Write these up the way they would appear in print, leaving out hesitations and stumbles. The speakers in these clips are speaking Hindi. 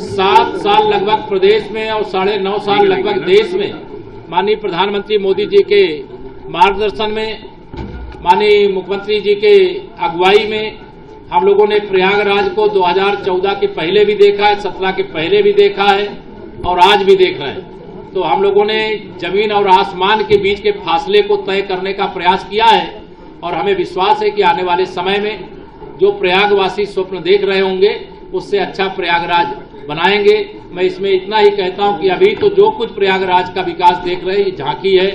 7 साल लगभग प्रदेश में और 9.5 साल लगभग देश में माननीय प्रधानमंत्री मोदी जी के मार्गदर्शन में, माननीय मुख्यमंत्री जी के अगुवाई में हम लोगों ने प्रयागराज को 2014 के पहले भी देखा है, 17 के पहले भी देखा है और आज भी देख रहे हैं। तो हम लोगों ने जमीन और आसमान के बीच के फासले को तय करने का प्रयास किया है और हमें विश्वास है कि आने वाले समय में जो प्रयागवासी स्वप्न देख रहे होंगे उससे अच्छा प्रयागराज बनाएंगे। मैं इसमें इतना ही कहता हूं कि अभी तो जो कुछ प्रयागराज का विकास देख रहे हैं ये झांकी है,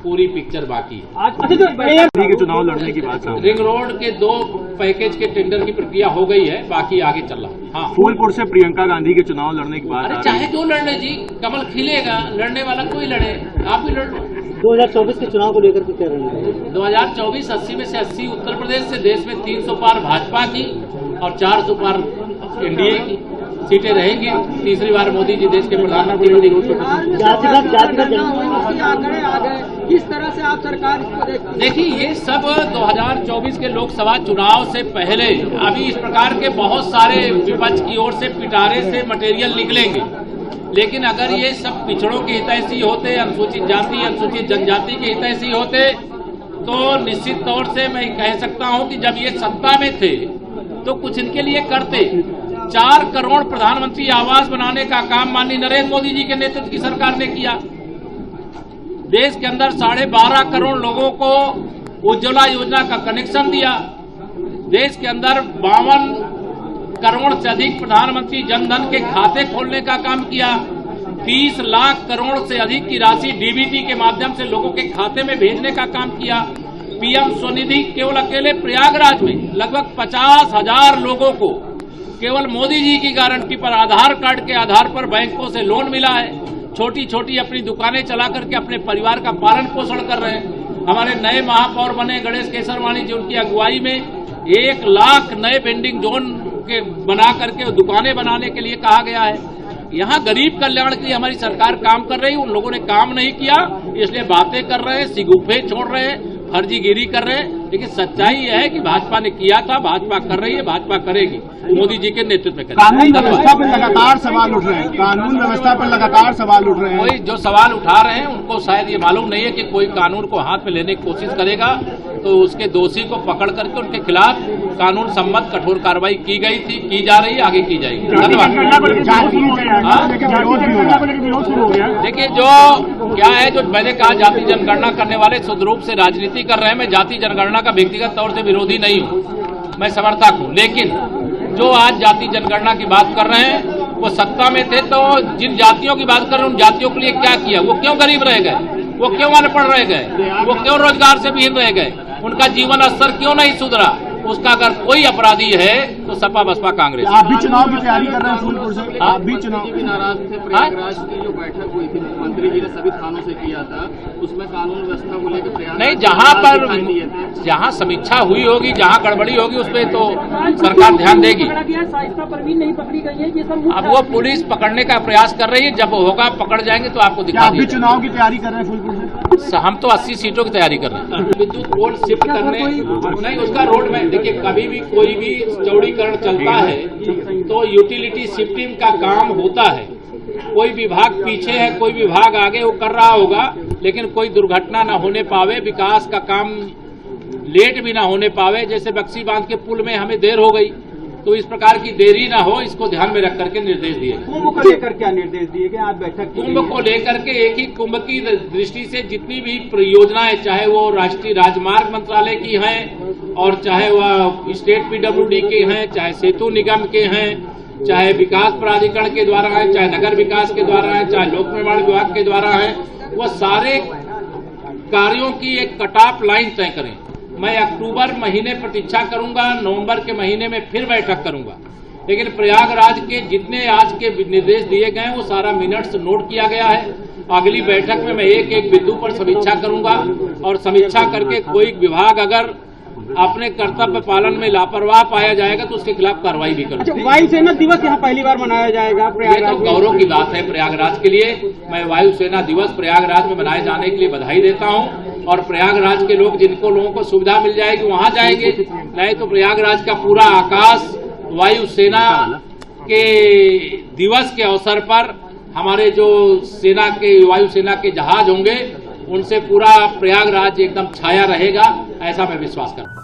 पूरी पिक्चर बाकी है। आज के चुनाव लड़ने की बात है। रिंग रोड के 2 पैकेज के टेंडर की प्रक्रिया हो गई है, बाकी आगे चल रहा है। हाँ, फूलपुर से प्रियंका गांधी के चुनाव लड़ने की बात। अरे चाहे जो लड़ने जी, कमल खिलेगा, लड़ने वाला कोई लड़े, आप भी लड़ लो। 2024 के चुनाव को लेकर के क्या रहेंगे? 2024 80 में से 80 उत्तर प्रदेश से, देश में 300 पार भाजपा की और 400 पार एनडीए की सीटें रहेंगी। तीसरी बार मोदी जी देश के प्रधानमंत्री बनेंगे। किस तरह से आप सरकार इसको देखते हैं? देखिए, ये सब 2024 के लोकसभा चुनाव से पहले अभी इस प्रकार के बहुत सारे विपक्ष की ओर से पिटारे से मटेरियल निकलेंगे, लेकिन अगर ये सब पिछड़ों के हितैषी होते, अनुसूचित जाति अनुसूचित जनजाति के हितैषी होते, तो निश्चित तौर से मैं कह सकता हूं कि जब ये सत्ता में थे तो कुछ इनके लिए करते। 4 करोड़ प्रधानमंत्री आवास बनाने का काम माननीय नरेंद्र मोदी जी के नेतृत्व की सरकार ने किया। देश के अंदर 12.5 करोड़ लोगों को उज्ज्वला योजना का कनेक्शन दिया। देश के अंदर 52 करोड़ से अधिक प्रधानमंत्री जनधन के खाते खोलने का काम किया। 30 लाख करोड़ से अधिक की राशि डीबीटी के माध्यम से लोगों के खाते में भेजने का काम किया। पीएम स्वनिधि केवल अकेले प्रयागराज में लगभग 50,000 लोगों को केवल मोदी जी की गारंटी पर आधार कार्ड के आधार पर बैंकों से लोन मिला है। छोटी छोटी अपनी दुकानें चला करके अपने परिवार का पालन पोषण कर रहे हैं। हमारे नए महापौर बने गणेश केसरवानी जी, उनकी अगुवाई में 1 लाख नए वेंडिंग जोन के बना करके दुकानें बनाने के लिए कहा गया है। यहाँ गरीब कल्याण के लिए हमारी सरकार काम कर रही है। उन लोगों ने काम नहीं किया, इसलिए बातें कर रहे हैं, सिगुफे छोड़ रहे हैं, फर्जीगिरी कर रहे हैं। लेकिन सच्चाई यह है कि भाजपा ने किया था, भाजपा कर रही है, भाजपा करेगी, मोदी जी के नेतृत्व में करेगी। कानून व्यवस्था पर लगातार सवाल उठ रहे हैं, कानून व्यवस्था पर लगातार सवाल उठ रहे हैं। कोई जो सवाल उठा रहे हैं उनको शायद ये मालूम नहीं है कि कोई कानून को हाथ में लेने की कोशिश करेगा तो उसके दोषी को पकड़ करके उनके खिलाफ कानून सम्मत कठोर कार्रवाई की गई थी, की जा रही है, आगे की जाएगी। धन्यवाद। देखिए, जो क्या है, जो मैंने कहा जाति जनगणना करने वाले शुद्ध रूप से राजनीति कर रहे हैं। मैं जाति जनगणना का व्यक्तिगत तौर से विरोधी नहीं हूं, मैं समर्थक हूं। लेकिन जो आज जाति जनगणना की बात कर रहे हैं वो सत्ता में थे तो जिन जातियों की बात कर रहे हैं उन जातियों के लिए क्या किया? वो क्यों गरीब रह गए? वो क्यों अनपढ़ रह गए? वो क्यों रोजगार से विहीन रह गए? उनका जीवन स्तर क्यों नहीं सुधरा? उसका अगर कोई अपराधी है तो सपा बसपा कांग्रेस। आप भी चुनाव की तैयारी कर रहे हैं फूलपुर से? आप भी चुनाव की नाराज थे? प्रयागराज की जो बैठक हुई थी मुख्यमंत्री जी ने सभी थानों से किया था, उसमें कानून व्यवस्था को लेकर प्रयास नहीं, जहां समीक्षा हुई होगी, जहां गड़बड़ी होगी उस पर तो सरकार ध्यान देगी। नहीं पकड़ी गई है, ये सब अब वो पुलिस पकड़ने का प्रयास कर रही है, जब होगा पकड़ जाएंगे तो आपको दिखा आप भी चुनाव की तैयारी कर रहे हैं फूलपुर से? हम तो 80 सीटों की तैयारी कर रहे हैं। विद्युत पोल शिफ्ट करने नहीं, उसका रोड में देखिए, कभी भी कोई भी चौड़ीकरण चलता है तो यूटिलिटी शिफ्टिंग का काम होता है। कोई विभाग पीछे है, कोई विभाग आगे, वो कर रहा होगा, लेकिन कोई दुर्घटना न होने पावे, विकास का काम लेट भी ना होने पावे। जैसे बक्सी बांध के पुल में हमें देर हो गई, तो इस प्रकार की देरी ना हो, इसको ध्यान में रख करके निर्देश दिए। कुंभ को लेकर क्या निर्देश दिए गए आज बैठक? कुंभ को लेकर के एक ही कुंभ की दृष्टि से जितनी भी परियोजनाएं, चाहे वो राष्ट्रीय राजमार्ग मंत्रालय की हैं और चाहे वह स्टेट पीडब्ल्यूडी के हैं, चाहे सेतु निगम के हैं, चाहे विकास प्राधिकरण के द्वारा है, चाहे नगर विकास के द्वारा है, चाहे लोक निर्माण विभाग के द्वारा है, वह सारे कार्यों की एक कट ऑफ लाइन तय करें। मैं अक्टूबर महीने प्रतीक्षा करूंगा, नवंबर के महीने में फिर बैठक करूंगा। लेकिन प्रयागराज के जितने आज के निर्देश दिए गए हैं वो सारा मिनट्स नोट किया गया है। अगली बैठक में मैं एक एक बिंदु पर समीक्षा करूंगा और समीक्षा करके कोई विभाग अगर अपने कर्तव्य पालन में लापरवाह पाया जाएगा तो उसके खिलाफ कार्रवाई भी करूंगा। वायुसेना दिवस यहाँ पहली बार मनाया जाएगा ये तो गौरव की बात है प्रयागराज के लिए। मैं वायुसेना दिवस प्रयागराज में मनाए जाने के लिए बधाई देता हूं और प्रयागराज के लोगों को सुविधा मिल जाएगी वहां जाएंगे, नहीं तो प्रयागराज का पूरा आकाश वायुसेना के दिवस के अवसर पर हमारे जो सेना के वायुसेना के जहाज होंगे उनसे पूरा प्रयागराज एकदम छाया रहेगा, ऐसा मैं विश्वास करता हूं।